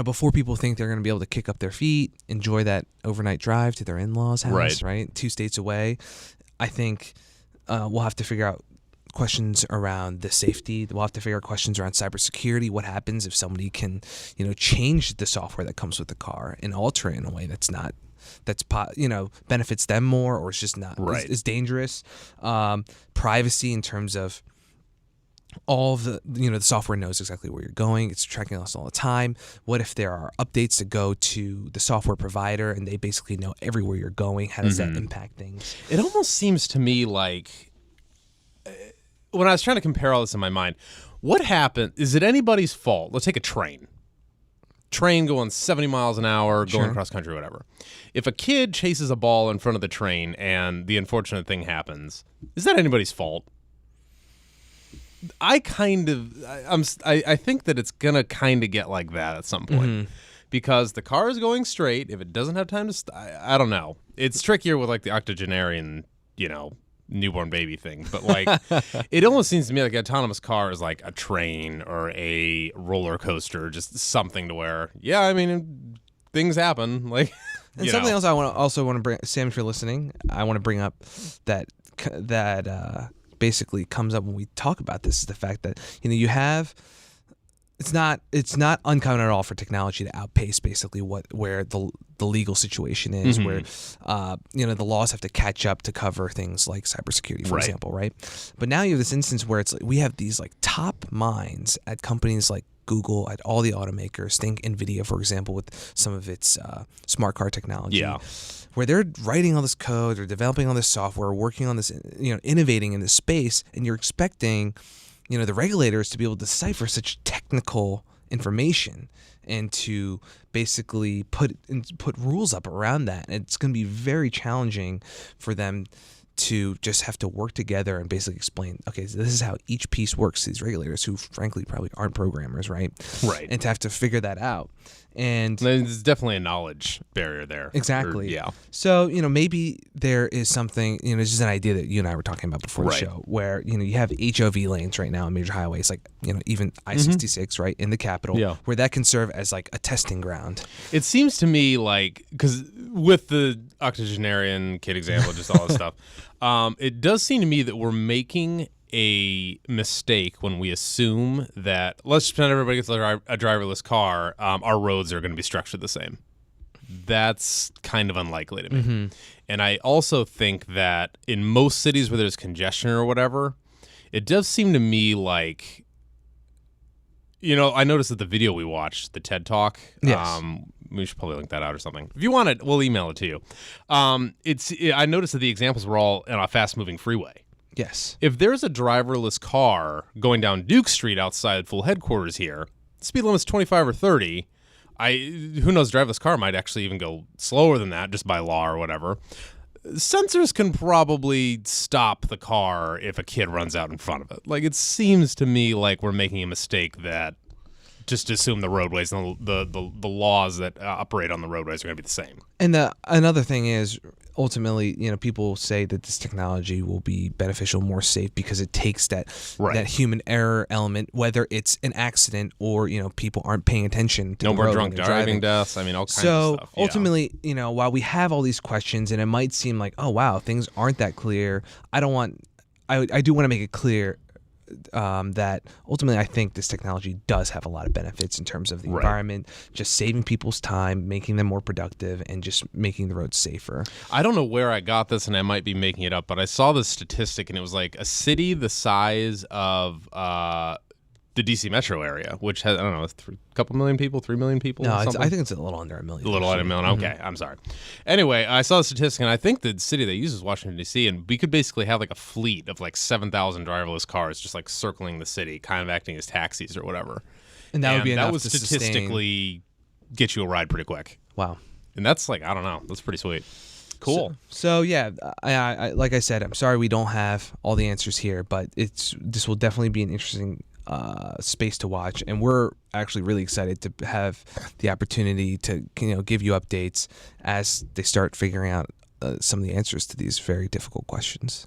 before people think they're going to be able to kick up their feet, enjoy that overnight drive to their in-laws' house, right? 2 states away, I think we'll have to figure out questions around the safety. We'll have to figure out questions around cybersecurity. What happens if somebody can, change the software that comes with the car and alter it in a way benefits them more, or it's just not is dangerous. Privacy in terms of all of the software knows exactly where you're going. It's tracking us all the time. What if there are updates to go to the software provider and they basically know everywhere you're going? How does that impact things? It almost seems to me like, when I was trying to compare all this in my mind, what happened? Is it anybody's fault? Let's take a train. Train going 70 miles an hour, going across country, whatever. If a kid chases a ball in front of the train and the unfortunate thing happens, is that anybody's fault? I think that it's going to kind of get like that at some point. Because the car is going straight. If it doesn't have time to I don't know. It's trickier with like the octogenarian, newborn baby thing. But like, it almost seems to me like an autonomous car is like a train or a roller coaster, just something to where, things happen. Like, and something else I want to bring, Sam, if you're listening, I want to bring up that basically comes up when we talk about this, is the fact that you have, it's not uncommon at all for technology to outpace basically where the legal situation is, where the laws have to catch up to cover things like cybersecurity, for example, right? But now you have this instance where it's like we have these like top minds at companies like Google, at all the automakers. Think NVIDIA, for example, with some of its smart car technology, where they're writing all this code, they're developing all this software, working on this, innovating in this space, and you're expecting, the regulators to be able to decipher such technical information and to basically put rules up around that. And it's going to be very challenging for them to just have to work together and basically explain, okay, so this is how each piece works to these regulators who frankly probably aren't programmers, right? Right. And to have to figure that out. And there's definitely a knowledge barrier there. Exactly. So, maybe there is something, it's just an idea that you and I were talking about before the show, where, you have HOV lanes right now on major highways, like, even I-66, right, in the capital, where that can serve as like a testing ground. It seems to me like, because with the octogenarian kid example, just all this stuff, it does seem to me that we're making a mistake when we assume that, let's pretend everybody gets a driverless car, our roads are going to be structured the same. That's kind of unlikely to me. And I also think that in most cities where there's congestion or whatever, it does seem to me like, I noticed that the video we watched, the TED Talk, we should probably link that out or something. If you want it, we'll email it to you. I noticed that the examples were all on a fast-moving freeway. Yes. If there's a driverless car going down Duke Street outside full headquarters here, speed limit's 25 or 30. Who knows, driverless car might actually even go slower than that just by law or whatever. Sensors can probably stop the car if a kid runs out in front of it. Like, it seems to me like we're making a mistake that just assume the roadways and the laws that operate on the roadways are going to be the same. And another thing is, ultimately, people say that this technology will be beneficial, more safe, because it takes that human error element, whether it's an accident or people aren't paying attention to no the more road drunk driving deaths. All kinds of stuff. So ultimately, while we have all these questions, and it might seem like, oh wow, things aren't that clear, I do want to make it clear that ultimately I think this technology does have a lot of benefits in terms of the environment, just saving people's time, making them more productive, and just making the roads safer. I don't know where I got this, and I might be making it up, but I saw this statistic, and it was like a city the size of the D.C. metro area, which has, I don't know, a couple million people, 3 million people? No, I think it's a little under a million. A little under a million. Okay, I'm sorry. Anyway, I saw the statistic, and I think the city they use is Washington, D.C., and we could basically have like a fleet of like 7,000 driverless cars just like circling the city, kind of acting as taxis or whatever. And that would be enough to statistically get you a ride pretty quick. Wow. And that's like, I don't know, that's pretty sweet. Cool. So yeah, I like I said, I'm sorry we don't have all the answers here, but this will definitely be an interesting space to watch, and we're actually really excited to have the opportunity to give you updates as they start figuring out some of the answers to these very difficult questions.